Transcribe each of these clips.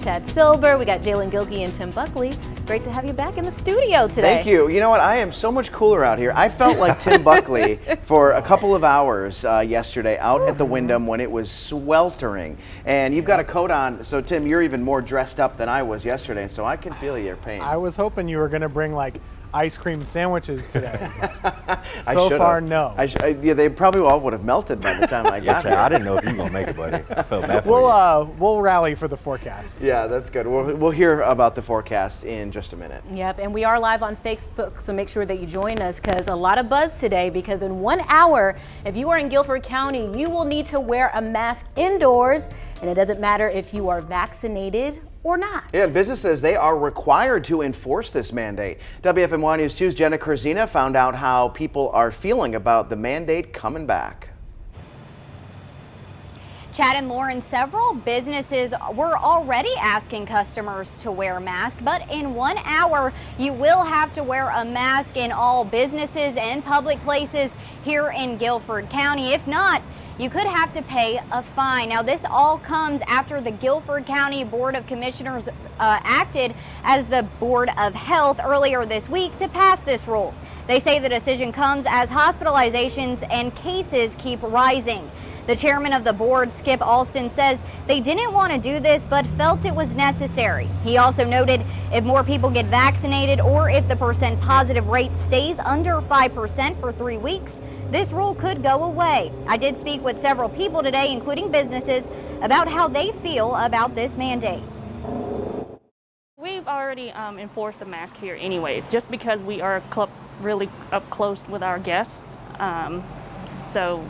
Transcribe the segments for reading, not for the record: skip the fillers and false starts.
Chad Silber, we got Jalen Gilkey and Tim Buckley. Great to have you back in the studio today. Thank you. You know what? I am so much cooler out here. I felt like Tim Buckley for a couple of hours yesterday out at the WYNDHAM when it was sweltering. And you've got a coat on, so Tim, you're even more dressed up than I was yesterday, so I can feel your pain. I was hoping you were going to bring like ice cream sandwiches today. I So far, no. Yeah, they probably all would have melted by the time I got here. I didn't know if you were going to make it, buddy. I felt bad for you. We'll rally for the forecast. Yeah, that's good. We'll hear about the forecast in just a minute. Yep, and we are live on Facebook, so make sure that you join us because a lot of buzz today because in 1 hour, if you are in Guilford County, you will need to wear a mask indoors, and it doesn't matter if you are vaccinated or not. Yeah, businesses, they are required to enforce this mandate. WFMY News 2's Jenna Kurzina found out how people are feeling about the mandate coming back. Chad and Lauren, several businesses were already asking customers to wear masks, but in 1 hour, you will have to wear a mask in all businesses and public places here in Guilford County. If not, you could have to pay a fine. Now, this all comes after the Guilford County Board of Commissioners acted as the Board of Health earlier this week to pass this rule. They say the decision comes as hospitalizations and cases keep rising. The chairman of the board, Skip Alston, says they didn't want to do this but felt it was necessary. He also noted if more people get vaccinated or if the percent positive rate stays under 5% for 3 weeks, this rule could go away. I did speak with several people today, including businesses, about how they feel about this mandate. We've already enforced the mask here anyways, just because we are really up close with our guests. So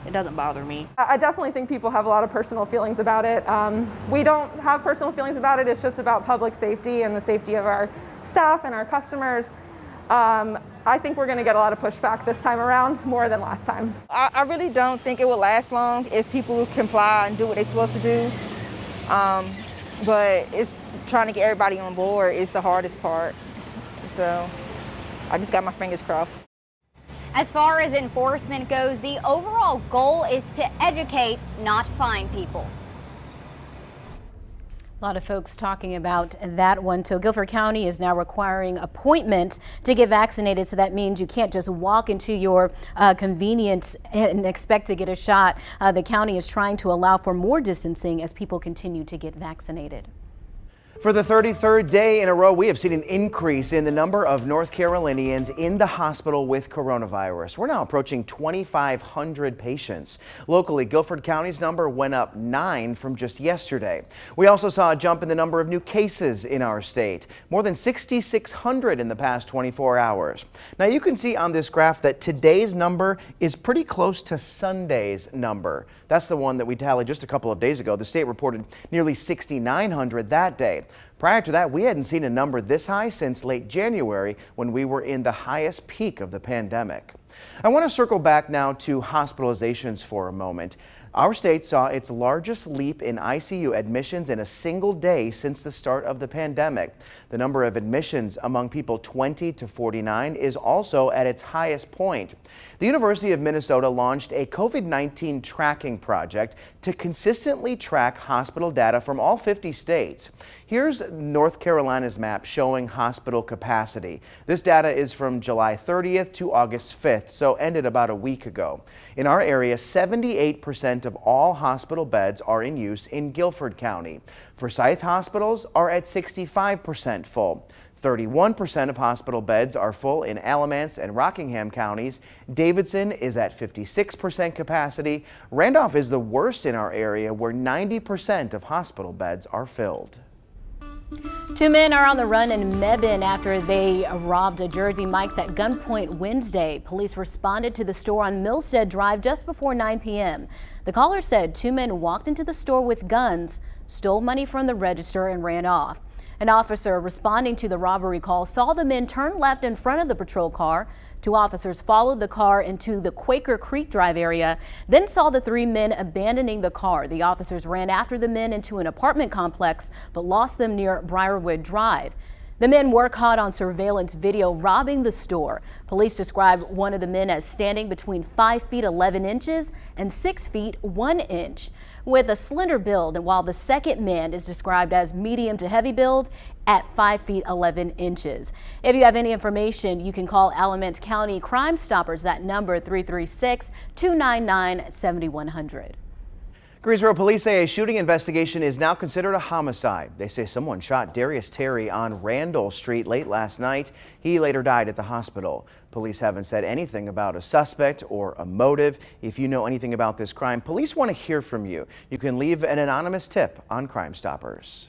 it doesn't bother me. I definitely think people have a lot of personal feelings about it. We don't have personal feelings about it. It's just about public safety and the safety of our staff and our customers. I think we're going to get a lot of pushback this time around, more than last time. I really don't think it will last long if people comply and do what they're supposed to do. But it's trying to get everybody on board is the hardest part. So I just got my fingers crossed. As far as enforcement goes, the overall goal is to educate, not fine people. A lot of folks talking about that one. So Guilford County is now requiring appointment to get vaccinated. So that means you can't just walk into your convenience and expect to get a shot. The county is trying to allow for more distancing as people continue to get vaccinated. For the 33rd day in a row, we have seen an increase in the number of North Carolinians in the hospital with coronavirus. We're now approaching 2,500 patients. Locally, Guilford County's number went up 9 from just yesterday. We also saw a jump in the number of new cases in our state, more than 6,600 in the past 24 hours. Now you can see on this graph that today's number is pretty close to Sunday's number. That's the one that we tallied just a couple of days ago. The state reported nearly 6,900 that day. Prior to that, we hadn't seen a number this high since late January when we were in the highest peak of the pandemic. I want to circle back now to hospitalizations for a moment. Our state saw its largest leap in ICU admissions in a single day since the start of the pandemic. The number of admissions among people 20 to 49 is also at its highest point. The University of Minnesota launched a COVID-19 tracking project to consistently track hospital data from all 50 states. Here's North Carolina's map showing hospital capacity. This data is from July 30th to August 5th, so ended about a week ago. In our area, 78% of all hospital beds are in use in Guilford County. FORSYTH hospitals are at 65% full. 31% of hospital beds are full in Alamance and Rockingham counties. Davidson is at 56% capacity. Randolph is the worst in our area, where 90% of hospital beds are filled. 2 men are on the run in Mebane after they robbed a Jersey Mike's at gunpoint Wednesday. Police responded to the store on Millstead Drive just before 9 p.m. The caller said 2 men walked into the store with guns, stole money from the register, and ran off. An officer responding to the robbery call saw the men turn left in front of the patrol car. 2 officers followed the car into the Quaker Creek Drive area, then saw the 3 men abandoning the car. The officers ran after the men into an apartment complex, but lost them near Briarwood Drive. The men were caught on surveillance video robbing the store. Police described one of the men as standing between 5 feet 11 inches and 6 feet 1 inch. with a slender build, and while the second man is described as medium to heavy build at 5 feet 11 inches. If you have any information, you can call Alamance County Crime Stoppers at number 336-299-7100. Greensboro police say a shooting investigation is now considered a homicide. They say someone shot Darius Terry on Randall Street late last night. He later died at the hospital. Police haven't said anything about a suspect or a motive. If you know anything about this crime, police want to hear from you. You can leave an anonymous tip on Crime Stoppers.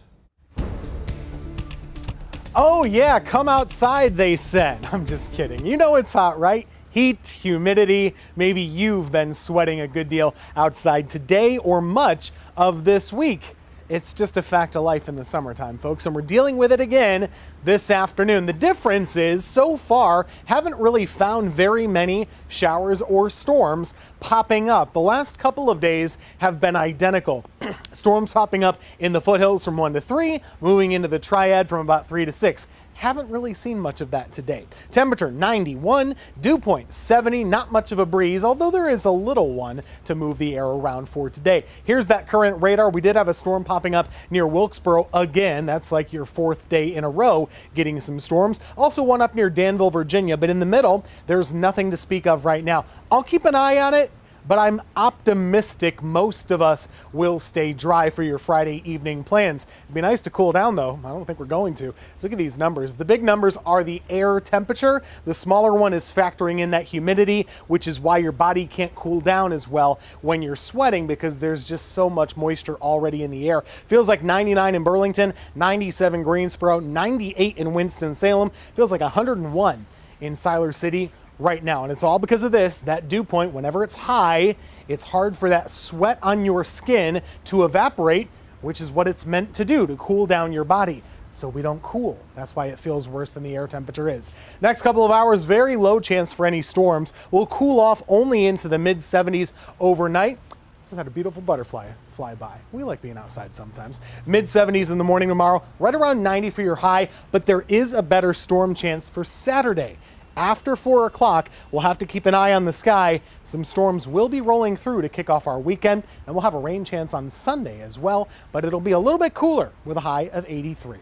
Oh yeah, come outside, they said. I'm just kidding. You know it's hot, right? Heat, humidity. Maybe you've been sweating a good deal outside today or much of this week. It's just a fact of life in the summertime, folks, and we're dealing with it again this afternoon. The difference is, so far, haven't really found very many showers or storms popping up. The last couple of days have been identical. Storms popping up in the foothills from 1 to 3, moving into the triad from about 3 to 6. Haven't really seen much of that today. Temperature 91, dew point 70, not much of a breeze, although there is a little one to move the air around for today. Here's that current radar. We did have a storm popping up near Wilkesboro again. That's like your 4th day in a row getting some storms. Also one up near Danville, Virginia, but in the middle, there's nothing to speak of right now. I'll keep an eye on it, but I'm optimistic most of us will stay dry for your Friday evening plans. It'd be nice to cool down, though. I don't think we're going to. Look at these numbers. The big numbers are the air temperature. The smaller one is factoring in that humidity, which is why your body can't cool down as well when you're sweating, because there's just so much moisture already in the air. Feels like 99 in Burlington, 97 Greensboro, 98 in Winston-Salem. Feels like 101 in Siler City right now, and it's all because of this, that dew point. Whenever it's high, it's hard for that sweat on your skin to evaporate, which is what it's meant to do, to cool down your body so we don't cool. That's why it feels worse than the air temperature is. Next couple of hours, very low chance for any storms. We'll cool off only into the mid 70s overnight. Just had a beautiful butterfly fly by. We like being outside sometimes. Mid 70s in the morning tomorrow, right around 90 for your high, but there is a better storm chance for Saturday. After 4 o'clock, we'll have to keep an eye on the sky. Some storms will be rolling through to kick off our weekend, and we'll have a rain chance on Sunday as well, but it'll be a little bit cooler with a high of 83.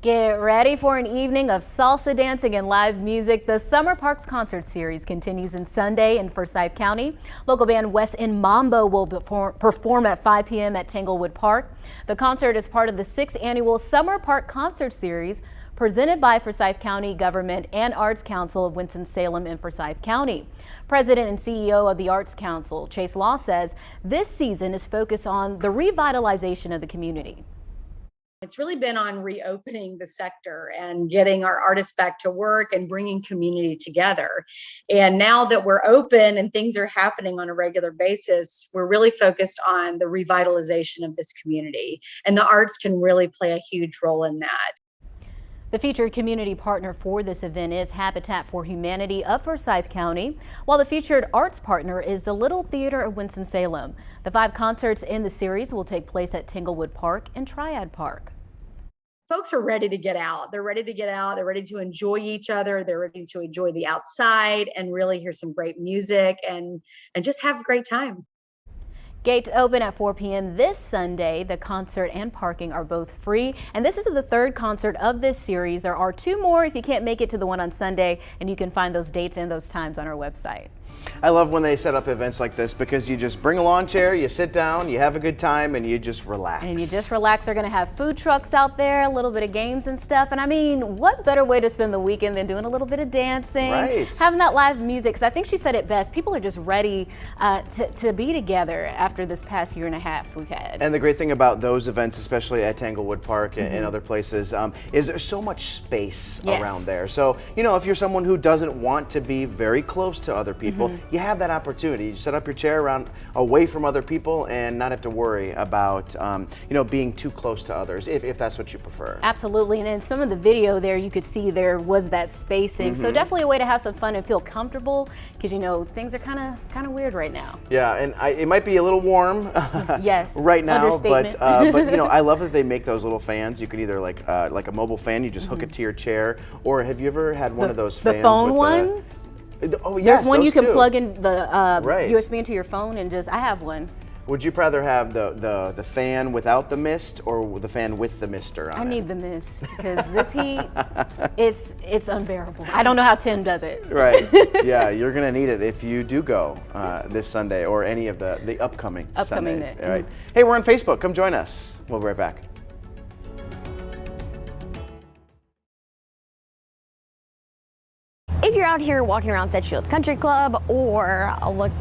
Get ready for an evening of salsa dancing and live music. The Summer Parks Concert Series continues on Sunday in FORSYTH County. Local band West End Mambo will perform at 5 p.m. at Tanglewood Park. The concert is part of the 6th annual Summer Park Concert Series, presented by FORSYTH County Government and Arts Council of Winston-Salem and FORSYTH County. President and CEO of the Arts Council, Chase Law, says this season is focused on the revitalization of the community. It's really been on reopening the sector and getting our artists back to work and bringing community together. And now that we're open and things are happening on a regular basis, we're really focused on the revitalization of this community. And the arts can really play a huge role in that. The featured community partner for this event is Habitat for Humanity of FORSYTH County, while the featured arts partner is the Little Theater of Winston-Salem. The 5 concerts in the series will take place at Tanglewood Park and Triad Park. Folks are ready to get out. They're ready to get out. They're ready to enjoy each other. They're ready to enjoy the outside and really hear some great music and just have a great time. Gates open at 4 p.m. this Sunday. The concert and parking are both free. And this is the 3rd concert of this series. There are 2 more if you can't make it to the one on Sunday, and you can find those dates and those times on our website. I love when they set up events like this because you just bring a lawn chair, you sit down, you have a good time, and you just relax. And you just relax. They're going to have food trucks out there, a little bit of games and stuff. And I mean, what better way to spend the weekend than doing a little bit of dancing, having that live music? Because I think she said it best. People are just ready to be together after this past year and a half we've had. And the great thing about those events, especially at Tanglewood Park and other places, is there's so much space around there. So, you know, if you're someone who doesn't want to be very close to other people, you have that opportunity. You set up your chair around away from other people and not have to worry about you know, being too close to others if that's what you prefer. Absolutely. And in some of the video there, you could see there was that spacing. So definitely a way to have some fun and feel comfortable, because you know things are kind of weird right now. Yeah, and it might be a little warm yes, right now, but you know, I love that they make those little fans. You could either like a mobile fan, you just hook it to your chair, or have you ever had one of those fans the phone with ones? Oh, yes, There's one you can those too. plug in the Right. USB into your phone and I have one. Would you rather have the fan without the mist or the fan with the mister on I it? need the mist because this heat, it's unbearable. I don't know how Tim does it. Right. Yeah, you're gonna need it if you do go this Sunday or any of the upcoming Sundays. day. All right. Hey, we're on Facebook. Come join us. We'll be right back. If you're out here walking around Sedgefield Country Club or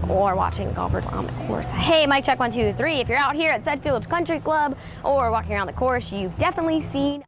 watching golfers on the course, hey, mic check 1, 2, 3. If you're out here at Sedgefield Country Club or walking around the course, you've definitely seen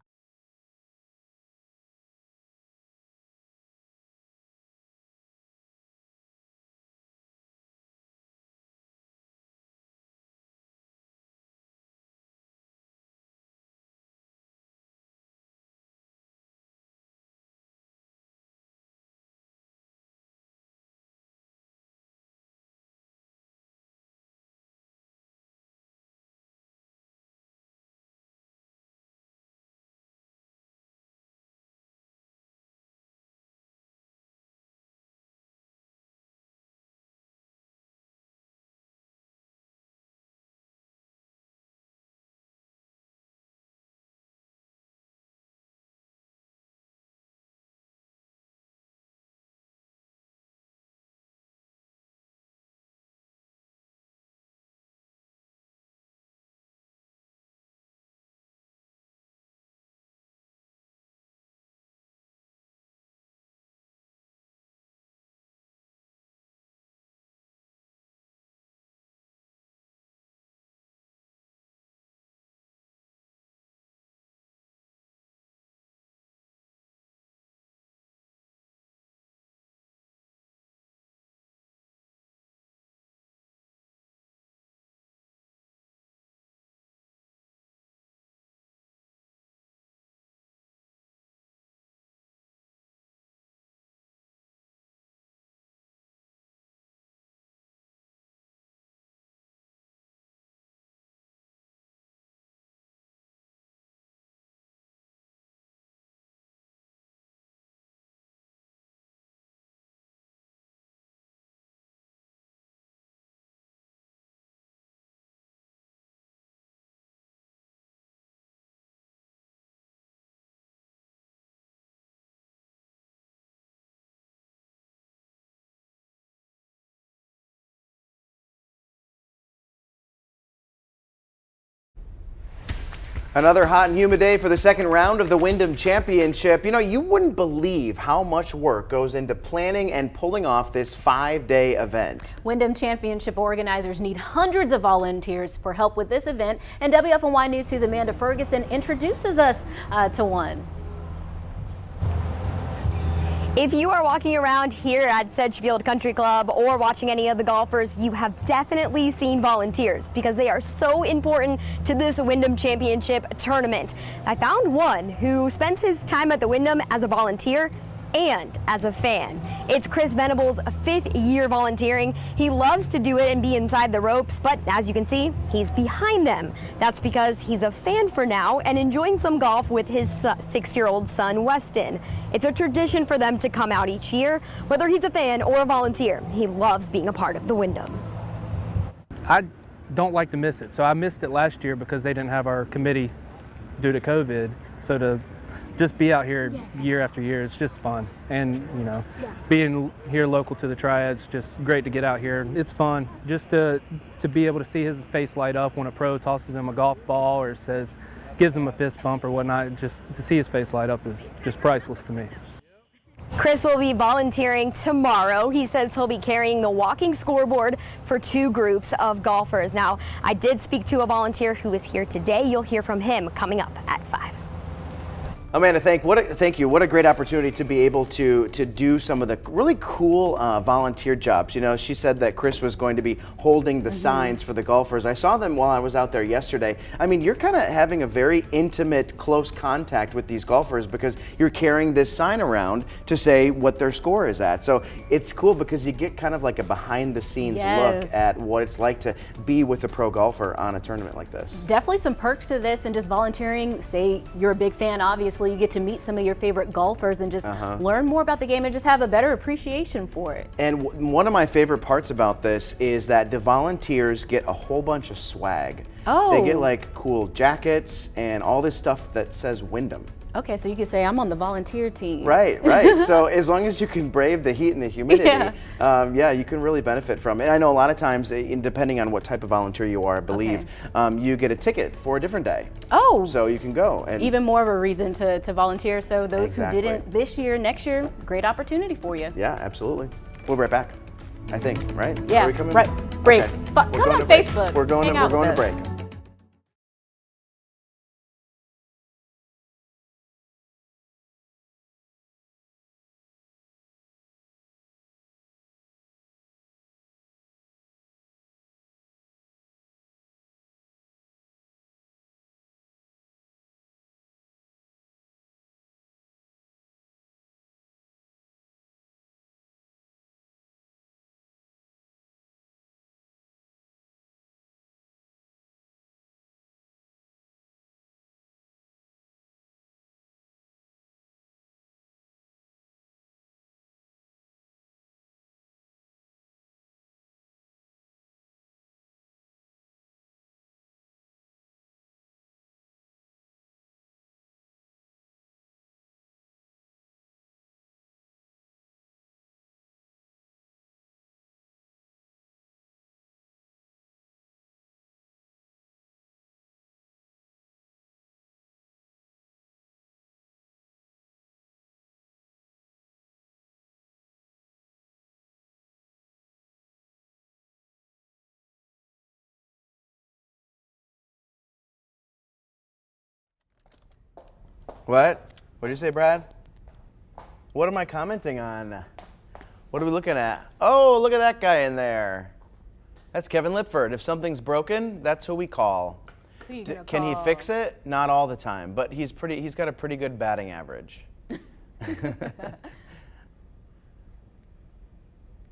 Another hot and humid day for the second round of the WYNDHAM Championship. You know, you wouldn't believe how much work goes into planning and pulling off this 5-day event. WYNDHAM Championship organizers need hundreds of volunteers for help with this event, and WFNY News 2's Amanda Ferguson introduces us to one. if you are walking around here at Sedgefield Country Club or watching any of the golfers, you have definitely seen volunteers because they are so important to this Wyndham Championship tournament. I found one who spends his time at the Wyndham as a volunteer and as a fan. It's Chris Venable's 5th year volunteering. He loves to do it and be inside the ropes, but as you can see, he's behind them. That's because he's a fan for now and enjoying some golf with his 6-year-old son, Weston. It's a tradition for them to come out each year, whether he's a fan or a volunteer. He loves being a part of the Wyndham. I don't like to miss it. So I missed it last year because they didn't have our committee due to COVID. So to just be out here year after year, it's just fun. And, you know, being here local to the Triads, just great to get out here. It's fun just to be able to see his face light up when a pro tosses him a golf ball or gives him a fist bump or whatnot. Just to see his face light up is just priceless to me. Chris will be volunteering tomorrow. He says he'll be carrying the walking scoreboard for 2 groups of golfers. Now, I did speak to a volunteer who is here today. You'll hear from him coming up at 5. Amanda, thank you. What a great opportunity to be able to do some of the really cool volunteer jobs. You know, she said that Chris was going to be holding the signs for the golfers. I saw them while I was out there yesterday. I mean, you're kind of having a very intimate, close contact with these golfers because you're carrying this sign around to say what their score is at. So it's cool because you get kind of like a behind-the-scenes look at what it's like to be with a pro golfer on a tournament like this. Definitely some perks to this and just volunteering. Say you're a big fan, obviously. hopefully you get to meet some of your favorite golfers and just learn more about the game and just have a better appreciation for it. And one of my favorite parts about this is that the volunteers get a whole bunch of swag. Oh. They get like cool jackets and all this stuff that says Wyndham. Okay, so you could say I'm on the volunteer team. Right. So as long as you can brave the heat and the humidity, yeah, you can really benefit from it. I know a lot of times, depending on what type of volunteer you are, I believe, you get a ticket for a different day. Oh. So you can go. And even more of a reason to volunteer. So those who didn't this year, next year, great opportunity for you. Yeah, absolutely. We'll be right back, I think, right? Yeah, Are we coming? right. Break. Okay. Come on Facebook. We're going to break. What? What did you say, Brad? What am I commenting on? What are we looking at? Oh, look at that guy in there. That's Kevin Lipford. If something's broken, that's who we call. Who you gonna Can he call? fix it? Not all the time, but he's got a pretty good batting average.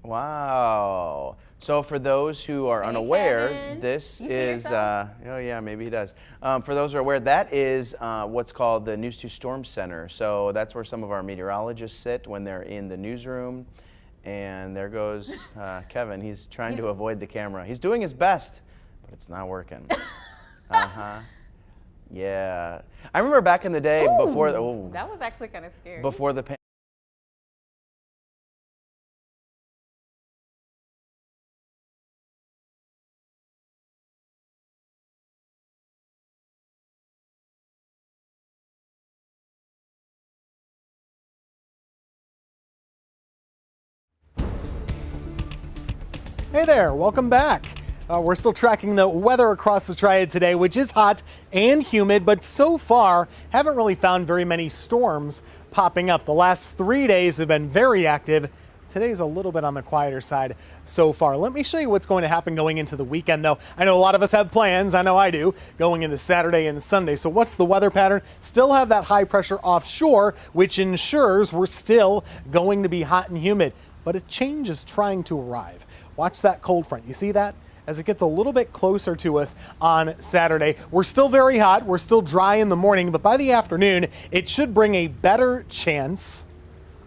Wow. So for those who are unaware, Kevin. this You see is, yourself? oh yeah, maybe he does. For those who are aware, that is what's called the News 2 Storm Center. So that's where some of our meteorologists sit when they're in the newsroom. And there goes Kevin. He's trying to avoid the camera. He's doing his best, but it's not working. Yeah. I remember back in the day before, That was actually kind of scary. before the pandemic. Hey there, welcome back. We're still tracking the weather across the Triad today, which is hot and humid, but so far haven't really found very many storms popping up. The last 3 days have been very active. Today's a little bit on the quieter side so far. Let me show you what's going to happen going into the weekend, though. I know a lot of us have plans. I know I do, going into Saturday and Sunday. So what's the weather pattern? Still have that high pressure offshore, which ensures we're still going to be hot and humid. But a change is trying to arrive. Watch that cold front. You see that? As it gets a little bit closer to us on Saturday. We're still very hot. We're still dry in the morning, but by the afternoon, it should bring a better chance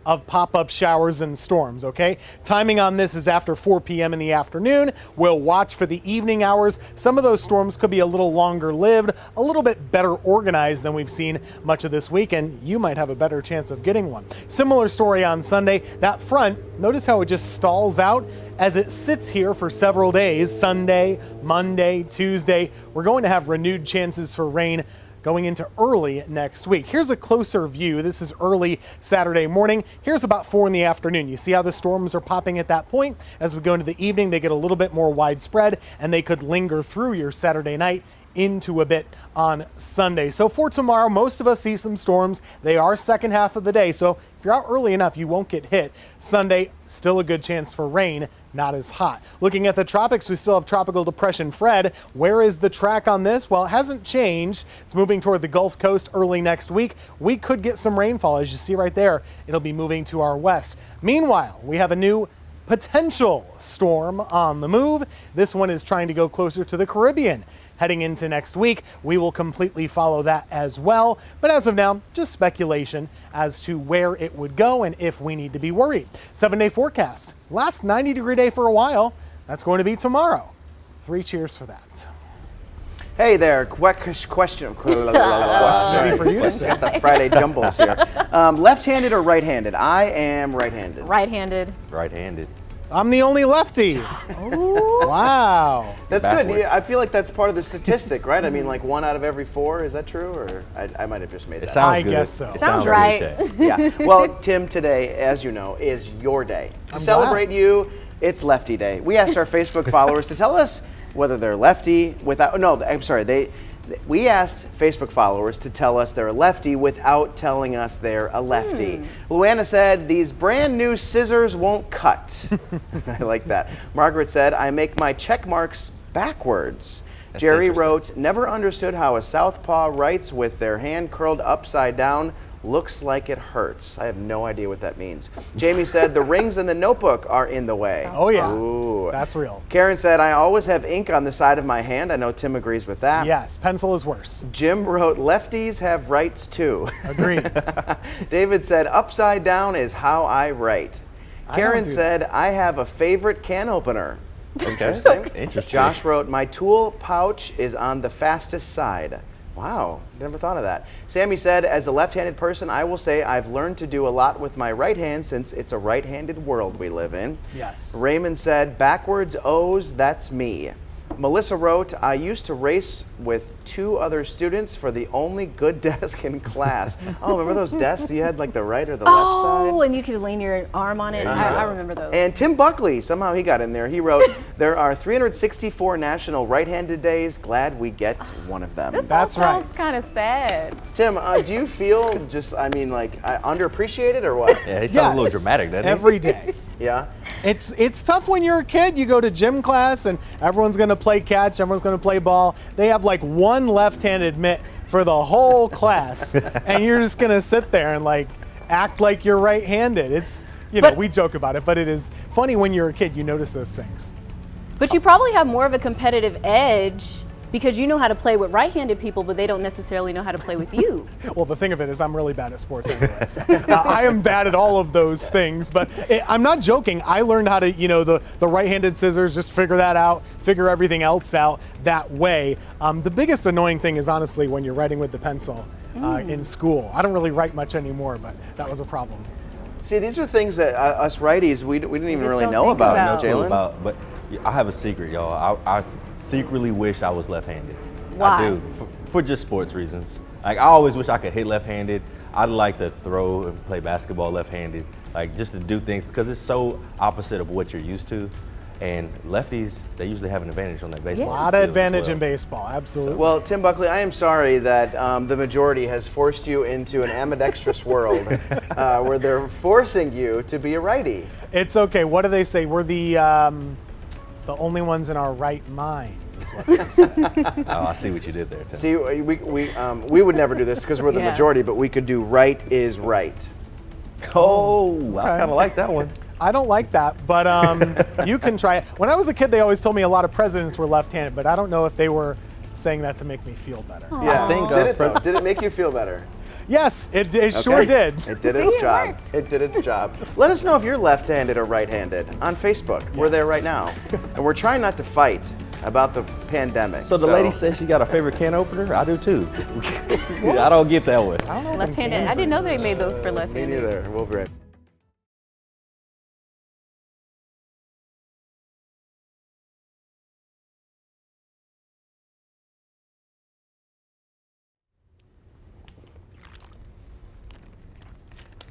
of pop-up showers and storms, okay? Timing on this is after 4 p.m. in the afternoon. We'll watch for the evening hours. Some of those storms could be a little longer lived, a little bit better organized than we've seen much of this week, and you might have a better chance of getting one. Similar story on Sunday. That front, notice how it just stalls out as it sits here for several days. Sunday, Monday, Tuesday. We're going to have renewed chances for rain going into early next week. Here's a closer view. This is early Saturday morning. Here's about 4 in the afternoon. You see how the storms are popping at that point? As we go into the evening, they get a little bit more widespread, and they could linger through your Saturday night into a bit on Sunday. So for tomorrow, most of us see some storms. They are second half of the day, so if you're out early enough, you won't get hit. Sunday, still a good chance for rain, not as hot. Looking at the tropics, we still have Tropical Depression Fred. Where is the track on this? Well, it hasn't changed. It's moving toward the Gulf Coast early next week. We could get some rainfall. As you see right there, it'll be moving to our west. Meanwhile, we have a new potential storm on the move. This one is trying to go closer to the Caribbean. heading into next week. We will completely follow that as well. But as of now, just speculation as to where it would go and if we need to be worried. 7-day forecast. Last 90-degree day for a while. That's going to be tomorrow. 3 cheers for that. Hey there, question. Easy for you to say. Got the Friday jumbles here. Left-handed or right-handed? I am right-handed. Right-handed. Right-handed. I'm the only lefty. Wow. That's Backwards. good. Yeah, I feel like that's part of the statistic, right? I mean, like 1 out of every 4. Is that true? Or I might have just made that up. I guess so. It Sounds good, right. Jay. Yeah. Well, Tim, today, as you know, is your day. To celebrate you, it's Lefty Day. We asked our Facebook followers to tell us whether they're lefty without, no, I'm sorry, we asked Facebook followers to tell us they're a lefty without telling us they're a lefty. Luana said, these brand new scissors won't cut. I like that. Margaret said, I make my check marks backwards. That's Jerry interesting. wrote, never understood how a southpaw writes with their hand curled upside down. Looks like it hurts. I have no idea what that means. Jamie said, the rings in the notebook are in the way. Oh, yeah. Ooh. That's real. Karen said, I always have ink on the side of my hand. I know Tim agrees with that. Yes, pencil is worse. Jim wrote, lefties have rights too. Agreed. David said, upside down is how I write. Karen do said, I have a favorite can opener. Okay. Interesting. Josh wrote, my tool pouch is on the fastest side. Wow, never thought of that. Sammy said, as a left-handed person, I will say I've learned to do a lot with my right hand since it's a right-handed world we live in. Yes. Raymond said, backwards O's, that's me. Melissa wrote, I used to race with 2 other students for the only good desk in class. Oh, remember those desks you had like the right or the left side? Oh, and you could lean your arm on it. I remember those. And Tim Buckley, somehow he got in there. He wrote, there are 364 national right-handed days. Glad we get one of them. This That's all right. sounds kind of sad. Tim, do you feel just, I mean, like underappreciated or what? Yeah, he sounds a little dramatic, doesn't he? Every day. Yeah? It's tough when you're a kid. You go to gym class and everyone's going to play catch, everyone's going to play ball. They have like one left-handed mitt for the whole class, and you're just going to sit there and like act like you're right-handed. It's, you know, we joke about it, but it is funny when you're a kid. You notice those things. But you probably have more of a competitive edge because you know how to play with right-handed people, but they don't necessarily know how to play with you. Well, the thing of it is I'm really bad at sports anyway. So, I am bad at all of those things, but I'm not joking. I learned how to, you know, the right-handed scissors, just figure that out, figure everything else out that way. The biggest annoying thing is honestly when you're writing with the pencil in school. I don't really write much anymore, but that was a problem. See, these are things that us righties, we didn't even just really don't know think about, about. no, Jalen? But I have a secret, y'all. I secretly wish I was left-handed. Why? I do, for just sports reasons. Like, I always wish I could hit left-handed. I'd like to throw and play basketball left-handed, like just to do things because it's so opposite of what you're used to. And lefties, they usually have an advantage on that baseball. A lot of advantage in baseball, absolutely. Well, Tim Buckley, I am sorry that the majority has forced you into an ambidextrous world where they're forcing you to be a righty. It's okay. What do they say? We're the only ones in our right mind, is what they say. Oh, I see what you did there, Tim. See, we would never do this because we're the Yeah. majority, but we could do right is right. Oh, I kind of like that one. I don't like that, but you can try it. When I was a kid, they always told me a lot of presidents were left-handed, but I don't know if they were saying that to make me feel better. Yeah, I think, did it though? Did it make you feel better? Yes, it sure did. It did its job. It did its job. Let us know if you're left-handed or right-handed on Facebook. We're there right now. And we're trying not to fight about the pandemic. So the lady says she got a favorite can opener? I do too. I don't get that one. I don't know if Left-handed. I didn't know they made those for Me left-handed. neither. We'll be right.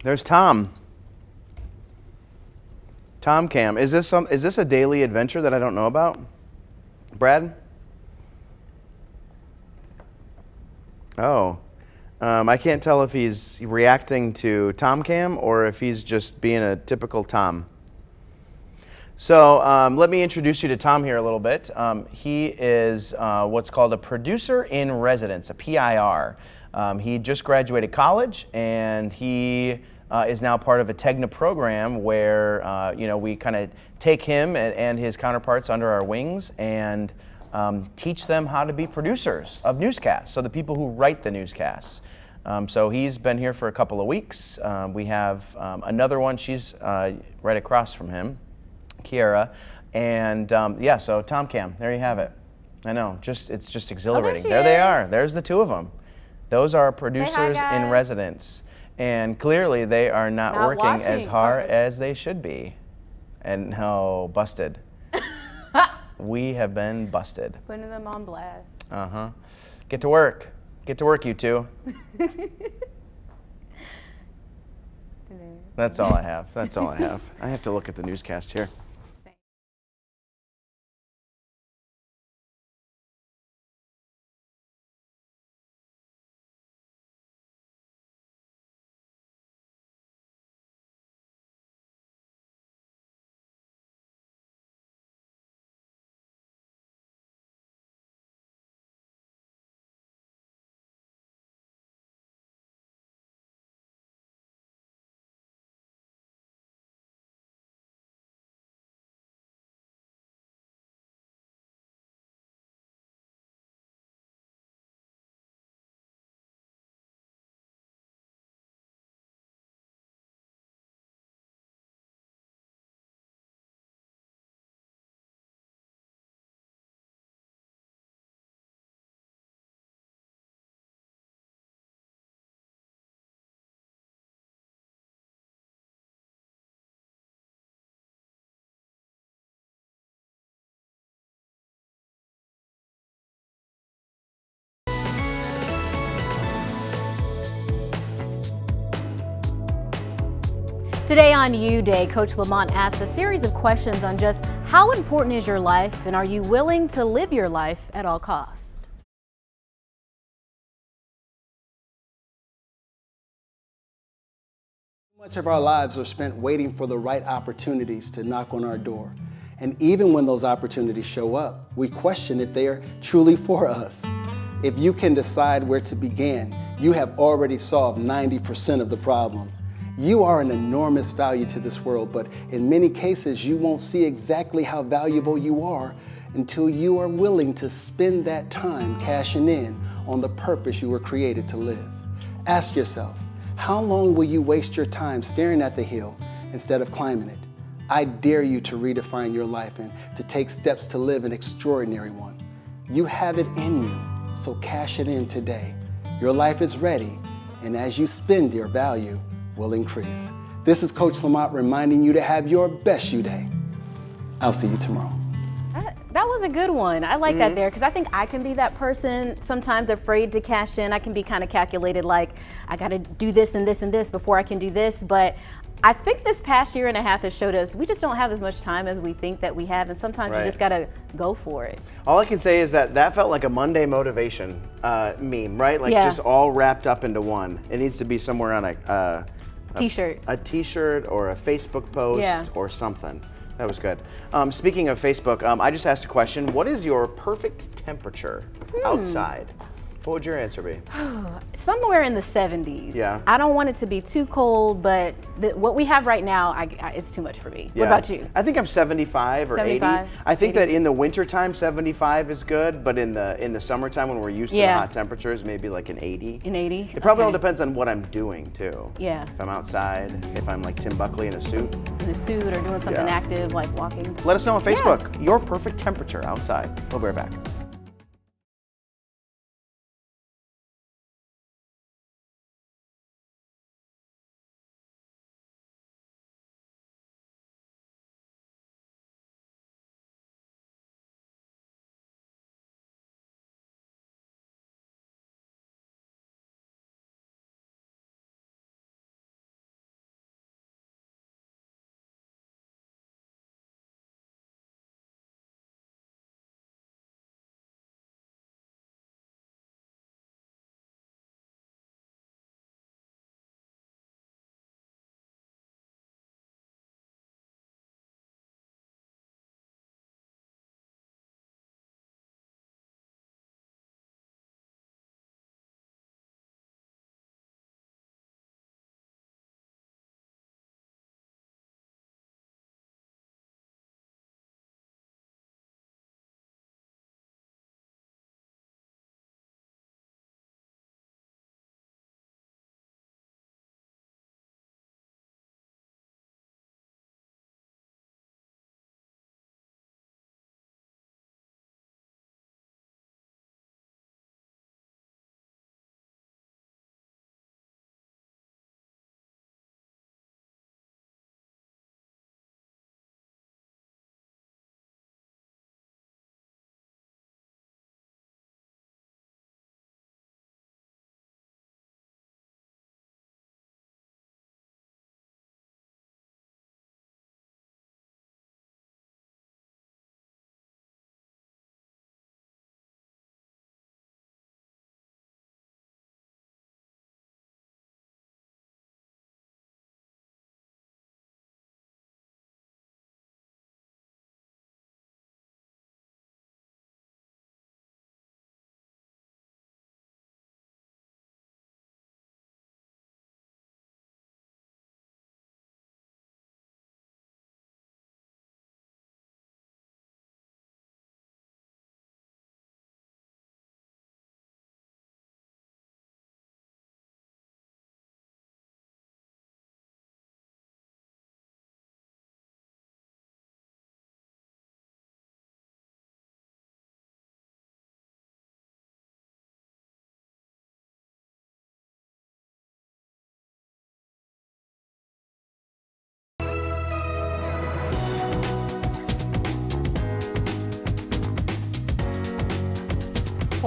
There's Tom. Tom Cam. Is this a daily adventure that I don't know about? Brad? Oh. I can't tell if he's reacting to Tom Cam or if he's just being a typical Tom. So let me introduce you to Tom here a little bit. He is what's called a producer in residence, a PIR. He just graduated college, and he is now part of a TEGNA program where we kind of take him and his counterparts under our wings and teach them how to be producers of newscasts, so the people who write the newscasts. So he's been here for a couple of weeks. We have another one, she's right across from him, Kiara. And yeah, so Tom Cam, there you have it. I know, it's just exhilarating. Oh, there they are, there's the two of them. Those are producers hi, in residence. And clearly they are not working as hard as they should be. And no, busted. We have been busted. Putting them on blast. Uh-huh. Get to work. Get to work, you two. That's all I have. That's all I have. I have to look at the newscast here. Today on U Day, Coach Lamont asks a series of questions on just how important is your life and are you willing to live your life at all costs? Much of our lives are spent waiting for the right opportunities to knock on our door. And even when those opportunities show up, we question if they are truly for us. If you can decide where to begin, you have already solved 90% of the problem. You are an enormous value to this world, but in many cases, you won't see exactly how valuable you are until you are willing to spend that time cashing in on the purpose you were created to live. Ask yourself, how long will you waste your time staring at the hill instead of climbing it? I dare you to redefine your life and to take steps to live an extraordinary one. You have it in you, so cash it in today. Your life is ready, and as you spend, your value will increase. This is Coach Lamont reminding you to have your best U Day. I'll see you tomorrow. That was a good one. I like that there because I think I can be that person sometimes afraid to cash in. I can be kind of calculated, like I got to do this and this and this before I can do this. But I think this past year and a half has showed us we just don't have as much time as we think that we have, and sometimes you just got to go for it. All I can say is that felt like a Monday motivation meme, right? Like just all wrapped up into one. It needs to be somewhere on a T-shirt. A T-shirt or a Facebook post or something. That was good. Speaking of Facebook, I just asked a question. What is your perfect temperature outside? What would your answer be? Somewhere in the 70s. Yeah. I don't want it to be too cold, but what we have right now, it's too much for me. Yeah. What about you? I think I'm 75 or 75, 80. I think 80. that in the wintertime, 75 is good, but in the summertime when we're used to the hot temperatures, maybe like an 80. An 80? It probably all depends on what I'm doing too. Yeah. If I'm outside, if I'm like Tim Buckley in a suit. In a suit or doing something active like walking. Let us know on Facebook your perfect temperature outside. We'll be right back.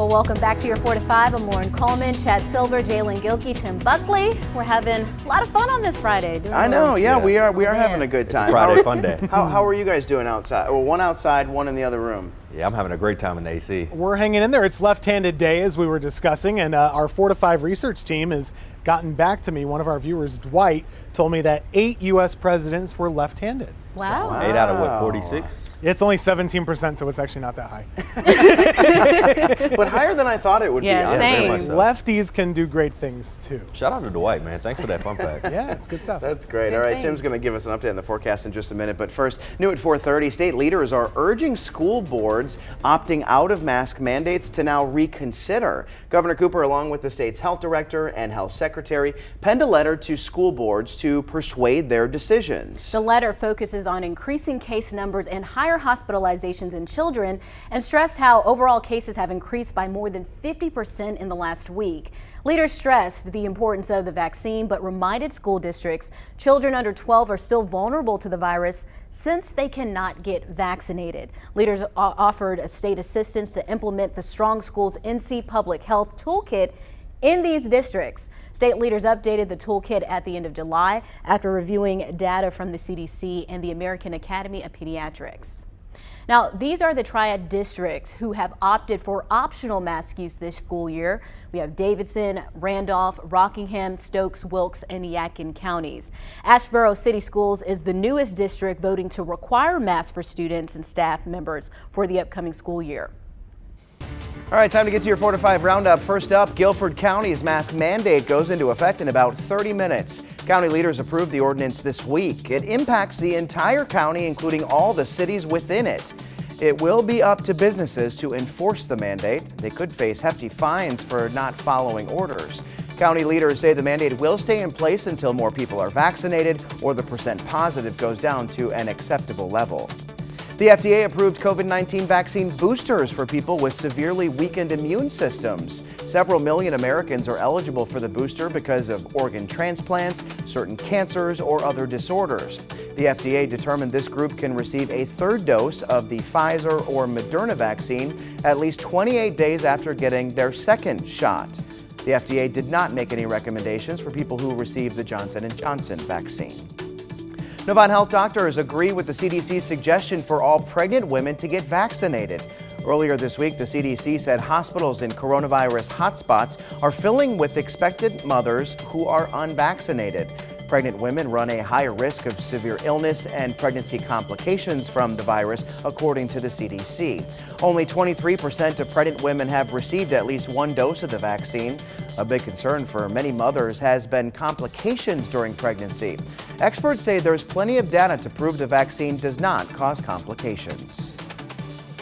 Well, welcome back to your 4 to 5. I'm Lauren Coleman, Chad Silver, Jalen Gilkey, Tim Buckley. We're having a lot of fun on this Friday. I know, yeah, we are having a good time. It's a Friday fun day. How are you guys doing outside? Well, one outside, one in the other room. Yeah, I'm having a great time in the AC. We're hanging in there. It's left-handed day, as we were discussing, and our 4 to 5 research team has gotten back to me. One of our viewers, Dwight, told me that 8 U.S. presidents were left-handed. Wow. 8 out of what, 46? It's only 17%, so it's actually not that high. But higher than I thought it would be. Yeah, honestly. same. Lefties can do great things, too. Shout out to Dwight, man. Thanks for that fun fact. Yeah, it's good stuff. That's great. Good All right, thing. Tim's going to give us an update on the forecast in just a minute. But first, new at 4:30, state leaders are urging school boards opting out of mask mandates to now reconsider. Governor Cooper, along with the state's health director and health secretary, penned a letter to school boards to persuade their decisions. The letter focuses on increasing case numbers and higher hospitalizations in children and stressed how overall cases have increased by more than 50% in the last week. Leaders stressed the importance of the vaccine, but reminded school districts children under 12 are still vulnerable to the virus since they cannot get vaccinated. Leaders offered state assistance to implement the Strong Schools NC Public Health Toolkit in these districts. State leaders updated the toolkit at the end of July after reviewing data from the CDC and the American Academy of Pediatrics. Now, these are the triad districts who have opted for optional mask use this school year. We have Davidson, Randolph, Rockingham, Stokes, Wilkes, and Yadkin counties. Asheboro City Schools is the newest district voting to require masks for students and staff members for the upcoming school year. All right, time to get to your 4 to 5 roundup. First up, Guilford County's mask mandate goes into effect in about 30 minutes. County leaders approved the ordinance this week. It impacts the entire county, including all the cities within it. It will be up to businesses to enforce the mandate. They could face hefty fines for not following orders. County leaders say the mandate will stay in place until more people are vaccinated or the percent positive goes down to an acceptable level. The FDA approved COVID-19 vaccine boosters for people with severely weakened immune systems. Several million Americans are eligible for the booster because of organ transplants, certain cancers, or other disorders. The FDA determined this group can receive a third dose of the Pfizer or Moderna vaccine at least 28 days after getting their second shot. The FDA did not make any recommendations for people who received the Johnson & Johnson vaccine. Novant Health doctors agree with the CDC's suggestion for all pregnant women to get vaccinated. Earlier this week, the CDC said hospitals in coronavirus hotspots are filling with expectant mothers who are unvaccinated. Pregnant women run a higher risk of severe illness and pregnancy complications from the virus, according to the CDC. Only 23% of pregnant women have received at least one dose of the vaccine. A big concern for many mothers has been complications during pregnancy. Experts say there's plenty of data to prove the vaccine does not cause complications.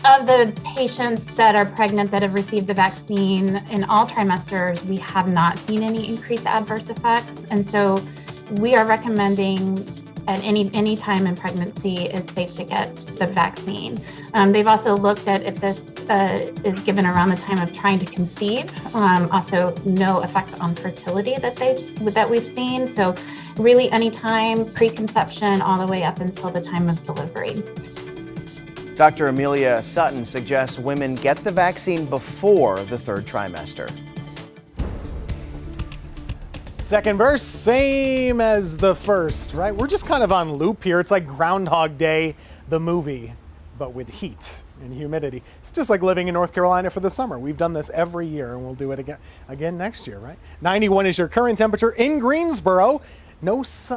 Of the patients that are pregnant that have received the vaccine in all trimesters, we have not seen any increased adverse effects. And so we are recommending at any time in pregnancy it's safe to get the vaccine. They've also looked at if this is given around the time of trying to conceive, also no effect on fertility that we've seen. So really any time preconception all the way up until the time of delivery. Dr. Amelia Sutton suggests women get the vaccine before the third trimester. Second verse, same as the first, right? We're just kind of on loop here. It's like Groundhog Day, the movie, but with heat and humidity. It's just like living in North Carolina for the summer. We've done this every year, and we'll do it again next year, right? 91 is your current temperature in Greensboro.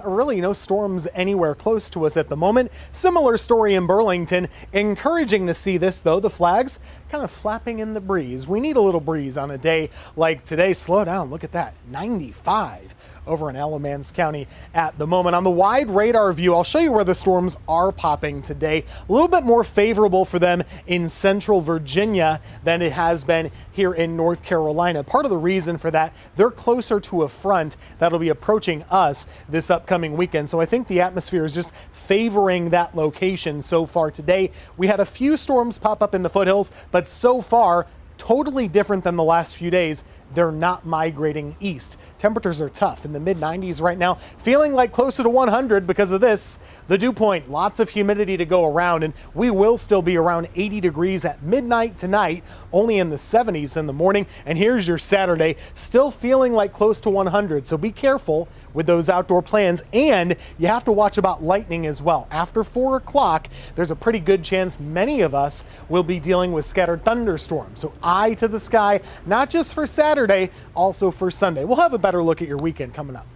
Really no storms anywhere close to us at the moment. Similar story in Burlington. Encouraging to see this, though. The flags kind of flapping in the breeze. We need a little breeze on a day like today. Slow down. Look at that. 95 over in Alamance County at the moment. On the wide radar view, I'll show you where the storms are popping today. A little bit more favorable for them in central Virginia than it has been here in North Carolina. Part of the reason for that, they're closer to a front that'll be approaching us this upcoming weekend. So I think the atmosphere is just favoring that location so far today. We had a few storms pop up in the foothills, but so far totally different than the last few days. They're not migrating east. Temperatures are tough in the mid-90s right now, feeling like closer to 100 because of this. The dew point, lots of humidity to go around, and we will still be around 80 degrees at midnight tonight, only in the 70s in the morning. And here's your Saturday, still feeling like close to 100. So be careful with those outdoor plans, and you have to watch about lightning as well. After 4 o'clock, there's a pretty good chance many of us will be dealing with scattered thunderstorms. So eye to the sky, not just for Saturday, also for Sunday. We'll have a better look at your weekend coming up.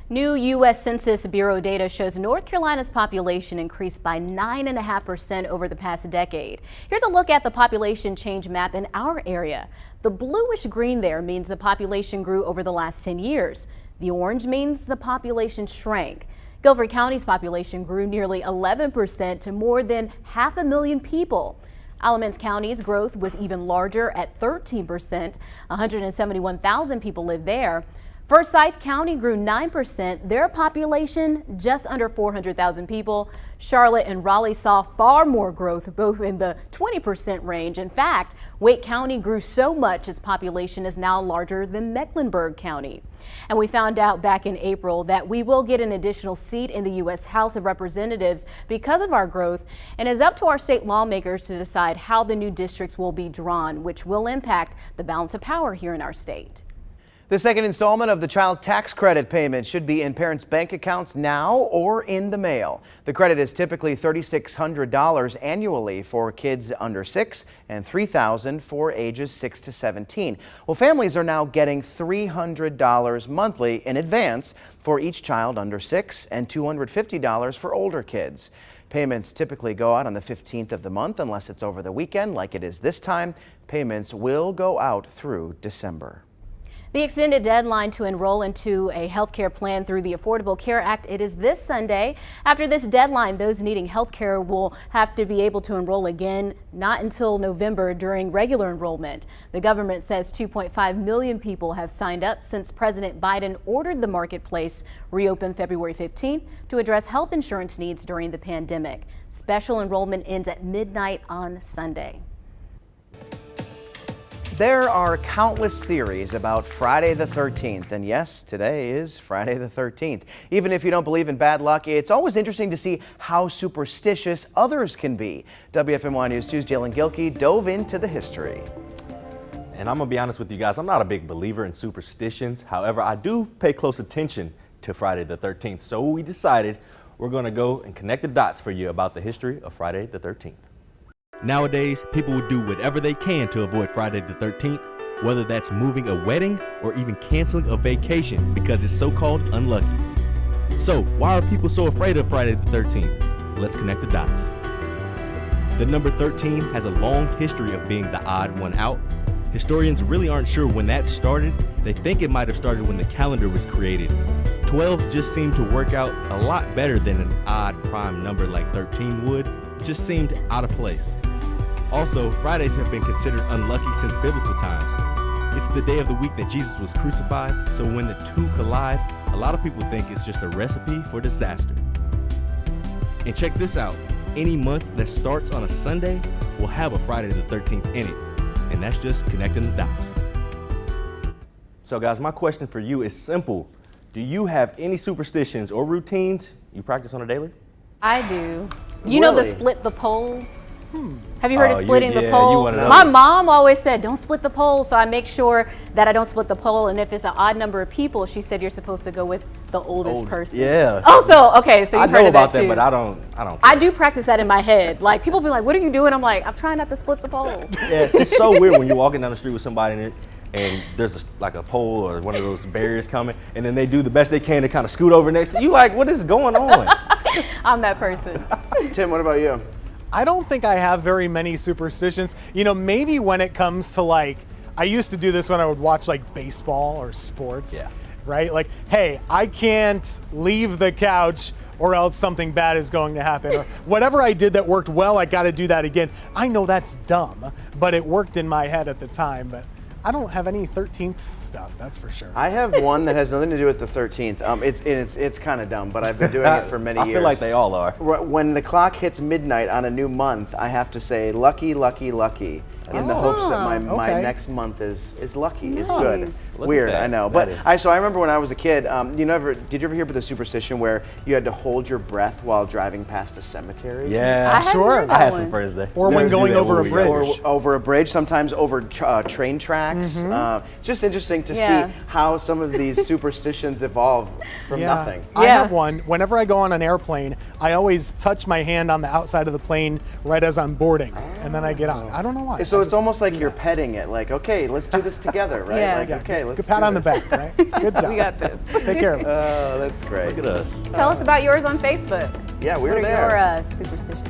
New U.S. Census Bureau data shows North Carolina's population increased by 9.5% over the past decade. Here's a look at the population change map in our area. The bluish green there means the population grew over the last 10 years. The orange means the population shrank. Guilford County's population grew nearly 11% to more than 500,000 people. Alamance County's growth was even larger at 13%. 171,000 people live there. FORSYTH County grew 9%, their population just under 400,000 people. Charlotte and Raleigh saw far more growth, both in the 20% range. In fact, Wake County grew so much its population is now larger than Mecklenburg County. And we found out back in April that we will get an additional seat in the U.S. House of Representatives because of our growth, and it's up to our state lawmakers to decide how the new districts will be drawn, which will impact the balance of power here in our state. The second installment of the child tax credit payment should be in parents' bank accounts now or in the mail. The credit is typically $3,600 annually for kids under 6 and $3,000 for ages 6 to 17. Well, families are now getting $300 monthly in advance for each child under 6 and $250 for older kids. Payments typically go out on the 15th of the month unless it's over the weekend like it is this time. Payments will go out through December. The extended deadline to enroll into a health care plan through the Affordable Care Act, it is this Sunday. After this deadline, those needing health care will have to be able to enroll again, not until November during regular enrollment. The government says 2.5 million people have signed up since President Biden ordered the marketplace reopen February 15th to address health insurance needs during the pandemic. Special enrollment ends at midnight on Sunday. There are countless theories about Friday the 13th, and yes, today is Friday the 13th. Even if you don't believe in bad luck, it's always interesting to see how superstitious others can be. WFMY News 2's Jalen Gilkey dove into the history. And I'm gonna be honest with you guys, I'm not a big believer in superstitions. However, I do pay close attention to Friday the 13th. So we decided we're gonna go and connect the dots for you about the history of Friday the 13th. Nowadays, people will do whatever they can to avoid Friday the 13th, whether that's moving a wedding or even canceling a vacation because it's so-called unlucky. So, why are people so afraid of Friday the 13th? Let's connect the dots. The number 13 has a long history of being the odd one out. Historians really aren't sure when that started. They think it might have started when the calendar was created. 12 just seemed to work out a lot better than an odd prime number like 13 would. It just seemed out of place. Also, Fridays have been considered unlucky since biblical times. It's the day of the week that Jesus was crucified, so when the two collide, a lot of people think it's just a recipe for disaster. And check this out, any month that starts on a Sunday will have a Friday the 13th in it, and that's just connecting the dots. So guys, my question for you is simple. Do you have any superstitions or routines you practice on a daily? I do. You know the split the pole? Have you heard of Oh, splitting yeah, the you pole? one of those. My mom always said, don't split the pole, so I make sure that I don't split the pole, and if it's an odd number of people, she said you're supposed to go with the oldest person. Yeah. Oh, so, okay, so you've I heard know of that about that, too. but I don't I do practice that in my head. Like, people be like, what are you doing? I'm like, I'm trying not to split the pole. Yeah, it's so weird when you're walking down the street with somebody and there's like a pole or one of those barriers coming, and then they do the best they can to kind of scoot over next to you. Like, what is going on? I'm that person. Tim, what about you? I don't think I have very many superstitions. You know, maybe when it comes to like, I used to do this when I would watch like baseball or sports, right? Like, hey, I can't leave the couch or else something bad is going to happen. Or whatever I did that worked well, I got to do that again. I know that's dumb, but it worked in my head at the time. But I don't have any 13th stuff, that's for sure. I have one that has nothing to do with the 13th. It's kind of dumb, but I've been doing it for many years. I feel like they all are. When the clock hits midnight on a new month, I have to say lucky, lucky, lucky, in the hopes that my next month is lucky, is good. Weird, I know. But so I remember when I was a kid, did you ever hear about the superstition where you had to hold your breath while driving past a cemetery? Yeah, sure. I had some friends there. Or when going over a bridge. Or over a bridge, sometimes over train tracks. It's just interesting to see how some of these superstitions evolve from nothing. I have one. Whenever I go on an airplane, I always touch my hand on the outside of the plane right as I'm boarding, and then I get on. I don't know why. So it's almost like you're petting it, like, okay, let's do this together, right? Yeah. Like, okay, let's Good pat on the back, right? Good job. We got this. Take care of us. Oh, that's great. Look at us. Tell us about yours on Facebook. Yeah, we're what are there. your superstitions?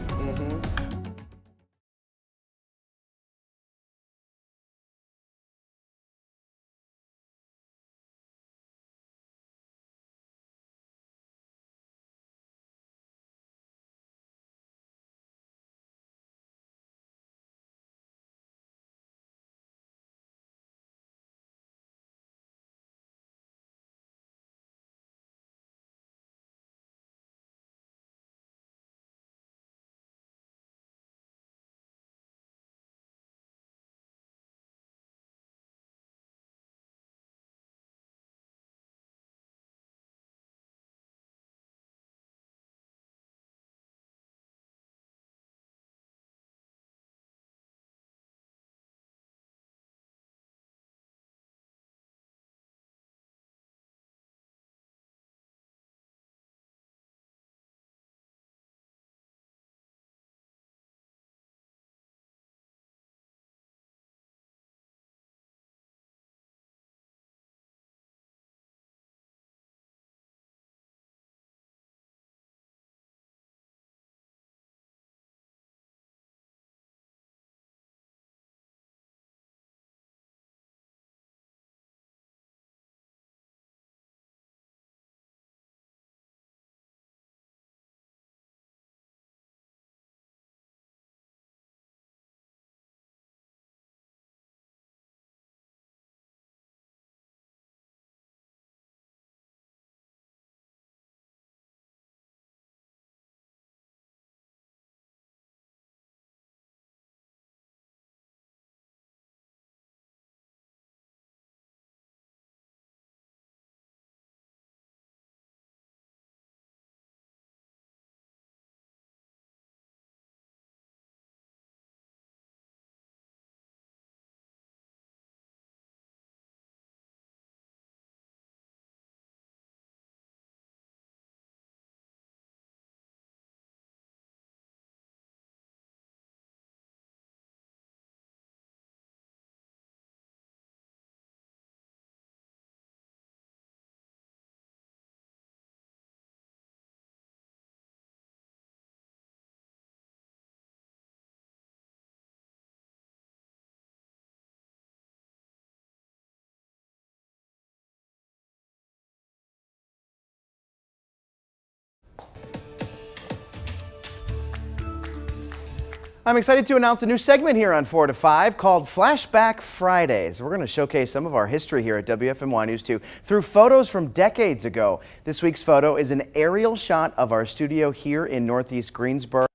I'm excited to announce a new segment here on 4 to 5 called Flashback Fridays. We're going to showcase some of our history here at WFMY News 2 through photos from decades ago. This week's photo is an aerial shot of our studio here in Northeast Greensboro.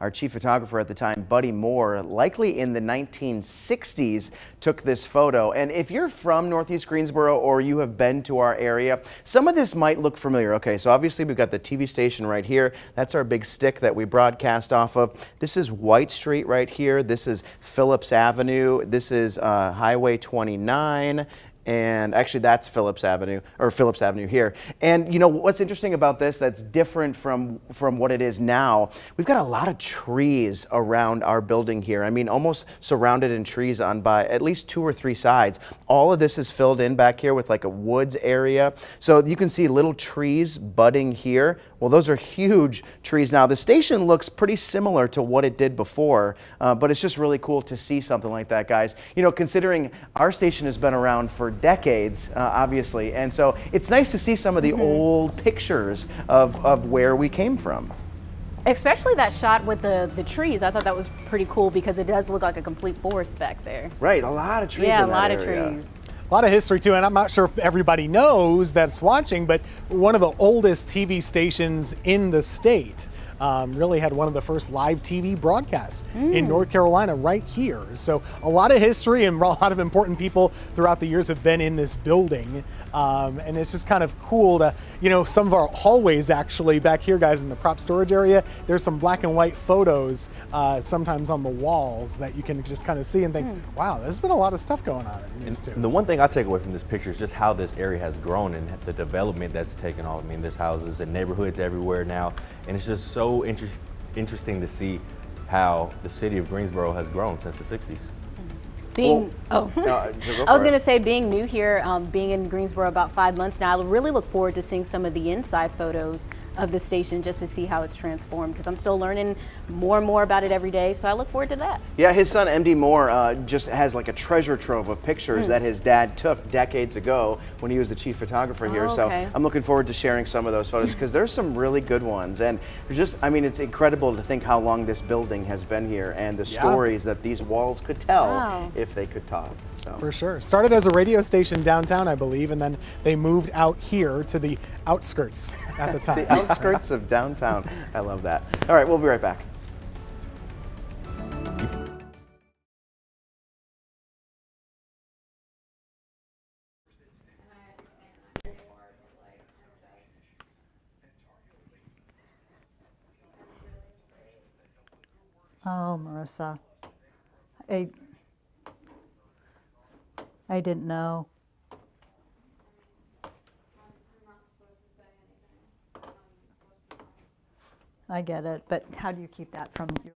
Our chief photographer at the time, Buddy Moore, likely in the 1960s, took this photo. And if you're from Northeast Greensboro or you have been to our area, some of this might look familiar. Okay, so obviously we've got the TV station right here. That's our big stick that we broadcast off of. This is White Street right here. This is Phillips Avenue. This is Highway 29. And actually that's Phillips Avenue here. And you know what's interesting about this that's different from what it is now, we've got a lot of trees around our building here. I mean, almost surrounded in trees on by at least 2 or 3 sides. All of this is filled in back here with like a woods area. So you can see little trees budding here. Well, those are huge trees now. The station looks pretty similar to what it did before, but it's just really cool to see something like that, guys. You know, considering our station has been around for decades, obviously, and so it's nice to see some of the old pictures of where we came from. Especially that shot with the trees. I thought that was pretty cool because it does look like a complete forest back there. Right, a lot of trees. Yeah, in a that lot of area. trees. A lot of history too, and I'm not sure if everybody knows that's watching, but one of the oldest TV stations in the state really had one of the first live TV broadcasts in North Carolina right here. So a lot of history and a lot of important people throughout the years have been in this building. And it's just kind of cool to, some of our hallways actually back here, guys, in the prop storage area, there's some black and white photos sometimes on the walls that you can just kind of see and think, wow, there's been a lot of stuff going on in these two. And the one thing I take away from this picture is just how this area has grown and the development that's taken off. I mean, there's houses and neighborhoods everywhere now, and it's just so interesting to see how the city of Greensboro has grown since the 60s. I was going to say, being new here, being in Greensboro about 5 months now, I really look forward to seeing some of the inside photos of the station just to see how it's transformed, because I'm still learning more and more about it every day, so I look forward to that. Yeah, his son MD Moore just has like a treasure trove of pictures that his dad took decades ago when he was the chief photographer here. So I'm looking forward to sharing some of those photos because there's some really good ones. And just, I mean, it's incredible to think how long this building has been here and the stories that these walls could tell if they could talk. So. For sure. Started as a radio station downtown, I believe, and then they moved out here to the outskirts at the time. The outskirts of downtown. I love that. All right, we'll be right back. Oh, Marissa, I didn't know. I get it, but how do you keep that from your...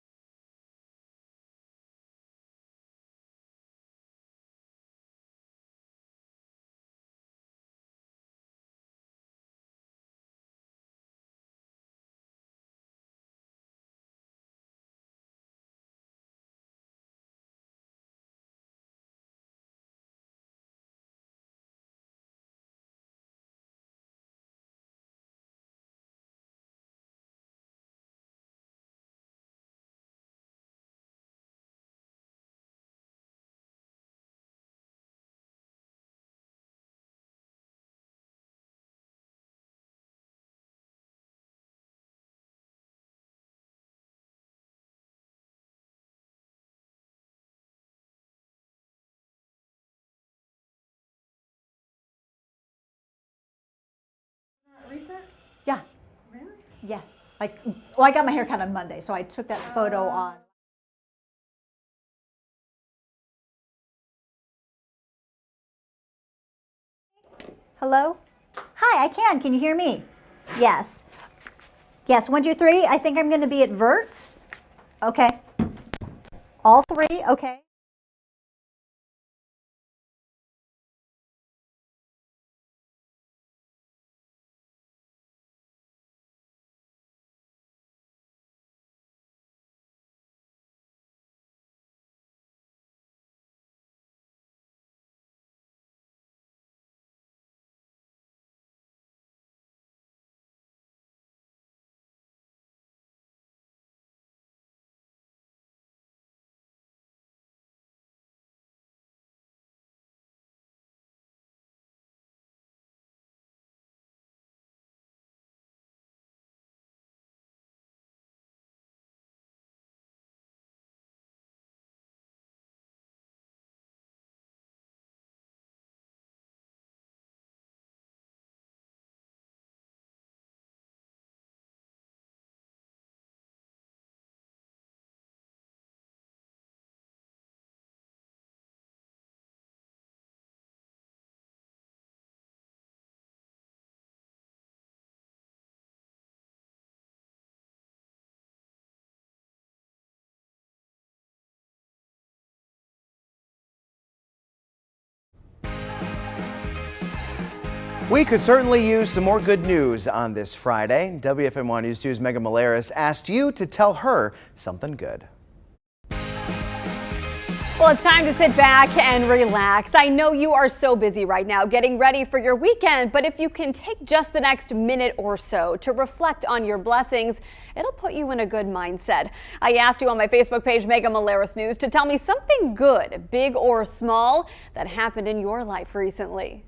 Yeah. Really? Yeah. Well, I got my hair cut on Monday, so I took that photo on. Hello? Hi, I can. Can you hear me? Yes. Yes, 1, 2, 3. I think I'm going to be at Verts. Okay. All 3? Okay. We could certainly use some more good news on this Friday. WFMY News 2's Megan Malaris asked you to tell her something good. Well, it's time to sit back and relax. I know you are so busy right now getting ready for your weekend, but if you can take just the next minute or so to reflect on your blessings, it'll put you in a good mindset. I asked you on my Facebook page, Mega Malaris News, to tell me something good, big or small, that happened in your life recently.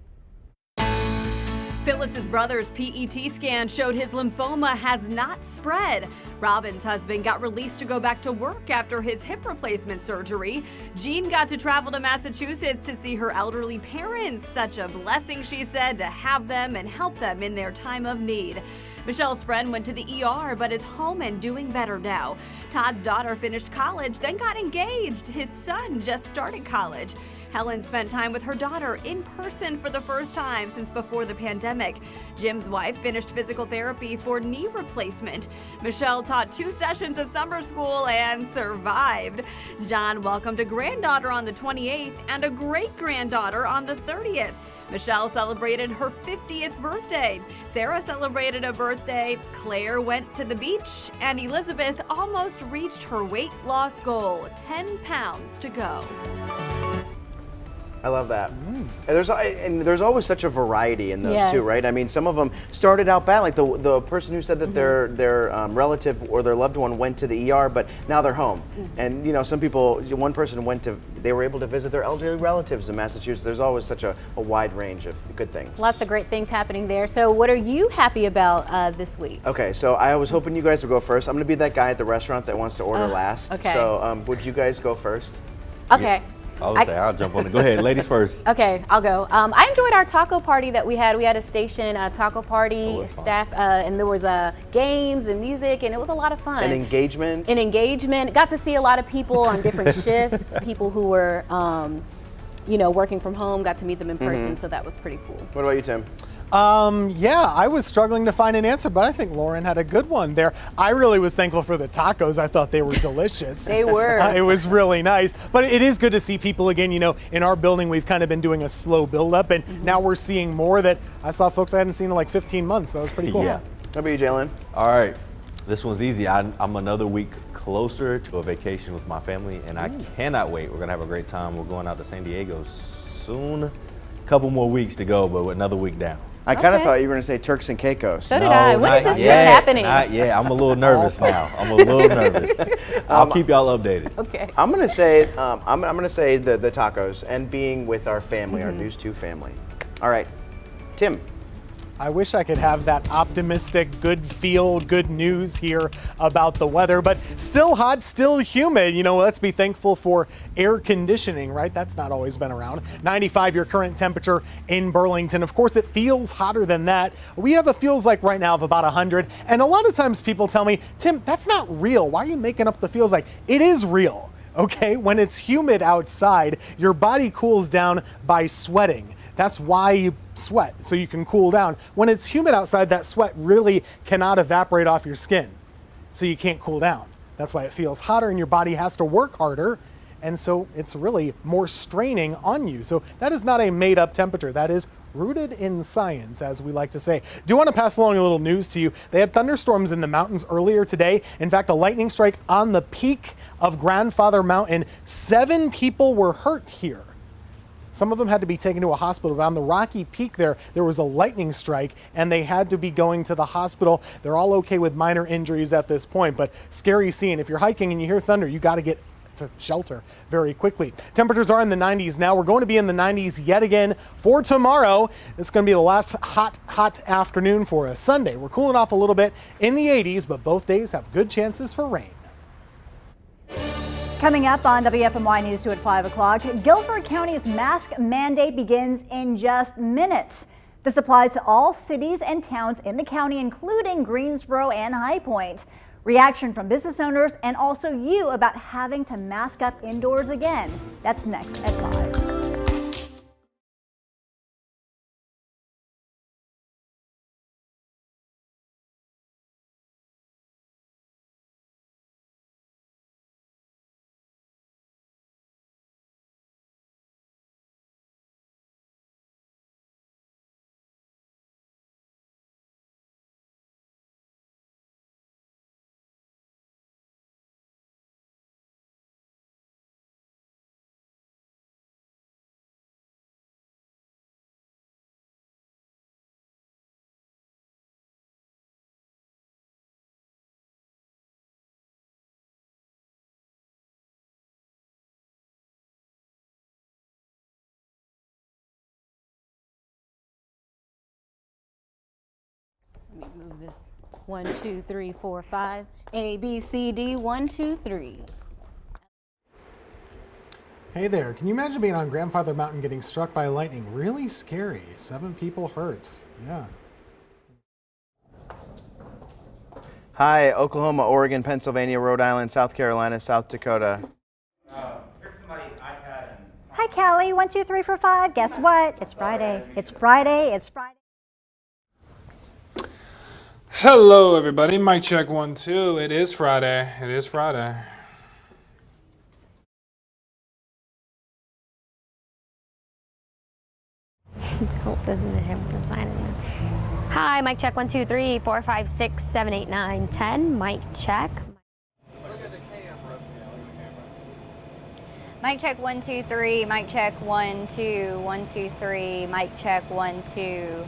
Phyllis's brother's PET scan showed his lymphoma has not spread. Robin's husband got released to go back to work after his hip replacement surgery. Jean got to travel to Massachusetts to see her elderly parents. Such a blessing, she said, to have them and help them in their time of need. Michelle's friend went to the ER but is home and doing better now. Todd's daughter finished college, then got engaged. His son just started college. Helen spent time with her daughter in person for the first time since before the pandemic. Jim's wife finished physical therapy for knee replacement. Michelle taught 2 sessions of summer school and survived. John welcomed a granddaughter on the 28th and a great-granddaughter on the 30th. Michelle celebrated her 50th birthday. Sarah celebrated a birthday. Claire went to the beach. And Elizabeth almost reached her weight loss goal, 10 pounds to go. I love that. And there's always such a variety in those Yes. too, right? I mean, some of them started out bad, like the person who said that their relative or their loved one went to the ER, but now they're home. And you know, some people, one person they were able to visit their elderly relatives in Massachusetts. There's always such a wide range of good things. Lots of great things happening there. So what are you happy about this week? Okay, so I was hoping you guys would go first. I'm gonna be that guy at the restaurant that wants to order last. okay. So would you guys go first? Okay. I would say I'll jump on it. Go ahead, ladies first. Okay, I'll go. I enjoyed our taco party that we had. We had a station taco party, that's fun. staff, and there was games and music, and it was a lot of fun. An engagement. An engagement. Got to see a lot of people on different shifts. People who were, you know, working from home. Got to meet them in person, so that was pretty cool. What about you, Tim? Yeah, I was struggling to find an answer, but I think Lauren had a good one there. I really was thankful for the tacos. I thought they were delicious. They were. It was really nice. But it is good to see people again. You know, in our building, we've kind of been doing a slow build-up, and now we're seeing more that I saw folks I hadn't seen in like 15 months. So it was pretty cool. Yeah. How about you, Jalen? All right, this one's easy. I'm another week closer to a vacation with my family, and I cannot wait. We're gonna have a great time. We're going out to San Diego soon. A couple more weeks to go, but another week down. I kind of thought you were going to say Turks and Caicos. So did I. When is this trip happening? Not yet. I'm a little nervous now. I'm a little nervous. I'll keep y'all updated. Okay. I'm going to say I'm going to say the tacos and being with our family, our News 2 family. All right, Tim. I wish I could have that optimistic, good feel, good news here about the weather, but still hot, still humid. You know, let's be thankful for air conditioning, right? That's not always been around. 95 your current temperature in Burlington. Of course, it feels hotter than that. We have a feels like right now of about 100. And a lot of times people tell me, Tim, that's not real. Why are you making up the feels like? It is real. Okay, when it's humid outside, your body cools down by sweating. That's why you sweat, so you can cool down. When it's humid outside, that sweat really cannot evaporate off your skin, so you can't cool down. That's why it feels hotter and your body has to work harder, and so it's really more straining on you. So that is not a made-up temperature. That is rooted in science, as we like to say. Do want to pass along a little news to you. They had thunderstorms in the mountains earlier today. In fact, a lightning strike on the peak of Grandfather Mountain. 7 people were hurt here. Some of them had to be taken to a hospital. But on the rocky peak there was a lightning strike, and they had to be going to the hospital. They're all okay with minor injuries at this point, but scary scene. If you're hiking and you hear thunder, you got to get to shelter very quickly. Temperatures are in the 90s now. We're going to be in the 90s yet again for tomorrow. It's going to be the last hot afternoon for us. Sunday, we're cooling off a little bit in the 80s, but both days have good chances for rain. Coming up on WFMY News 2 at 5 o'clock, Guilford County's mask mandate begins in just minutes. This applies to all cities and towns in the county, including Greensboro and High Point. Reaction from business owners and also you about having to mask up indoors again. That's next at 5. Let me move this. 1, 2, 3, 4, 5. A, B, C, D, 1, 2, 3. Hey there, can you imagine being on Grandfather Mountain getting struck by lightning? Really scary. 7 people hurt. Yeah. Hi, Oklahoma, Oregon, Pennsylvania, Rhode Island, South Carolina, South Dakota. Hi, Callie. 1, 2, 3, 4, 5. Guess what? It's Friday. It's Friday. It's Friday. Hello, everybody. Mic check 1, 2. It is Friday. It is Friday. Don't listen to him when I'm signing in. Hi, mic check 1, 2, 3, 4, 5, 6, 7, 8, 9, 10. Mic check. Mic check 1, 2, 3. Mic check 1, 2, 1, 2, 3. Mic check 1, 2.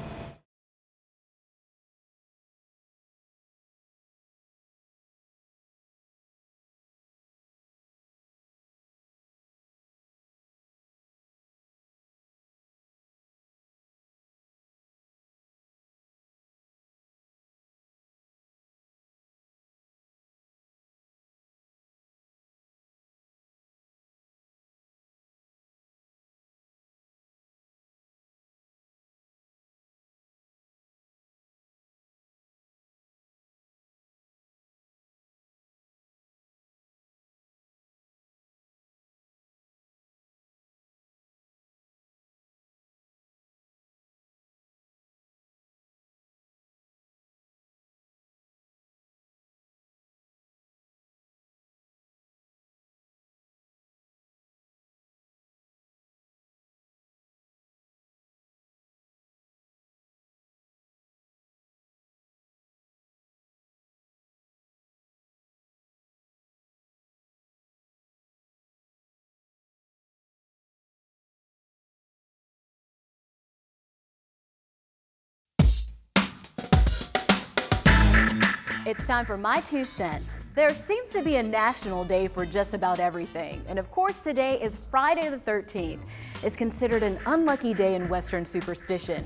It's time for my 2 cents. There seems to be a national day for just about everything. And of course, today is Friday the 13th. It's considered an unlucky day in Western superstition.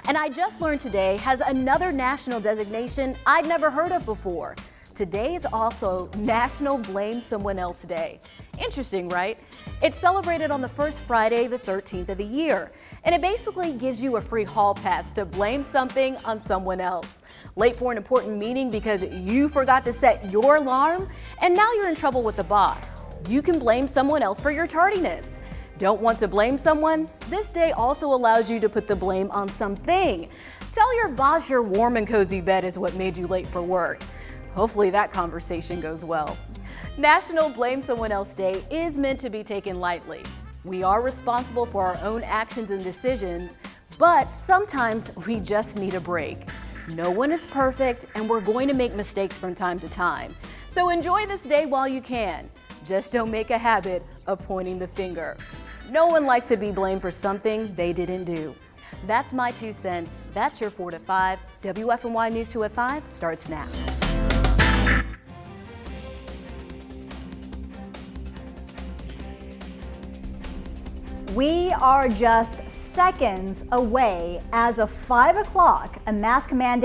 And I just learned today has another national designation I'd never heard of before. Today is also National Blame Someone Else Day. Interesting, right? It's celebrated on the first Friday, the 13th of the year. And it basically gives you a free hall pass to blame something on someone else. Late for an important meeting because you forgot to set your alarm, and now you're in trouble with the boss. You can blame someone else for your tardiness. Don't want to blame someone? This day also allows you to put the blame on something. Tell your boss your warm and cozy bed is what made you late for work. Hopefully that conversation goes well. National Blame Someone Else Day is meant to be taken lightly. We are responsible for our own actions and decisions, but sometimes we just need a break. No one is perfect, and we're going to make mistakes from time to time. So enjoy this day while you can. Just don't make a habit of pointing the finger. No one likes to be blamed for something they didn't do. That's my 2 cents. That's your 4 to 5. WFNY News 2 at 5 starts now. We are just seconds away as of 5 o'clock. A mask mandate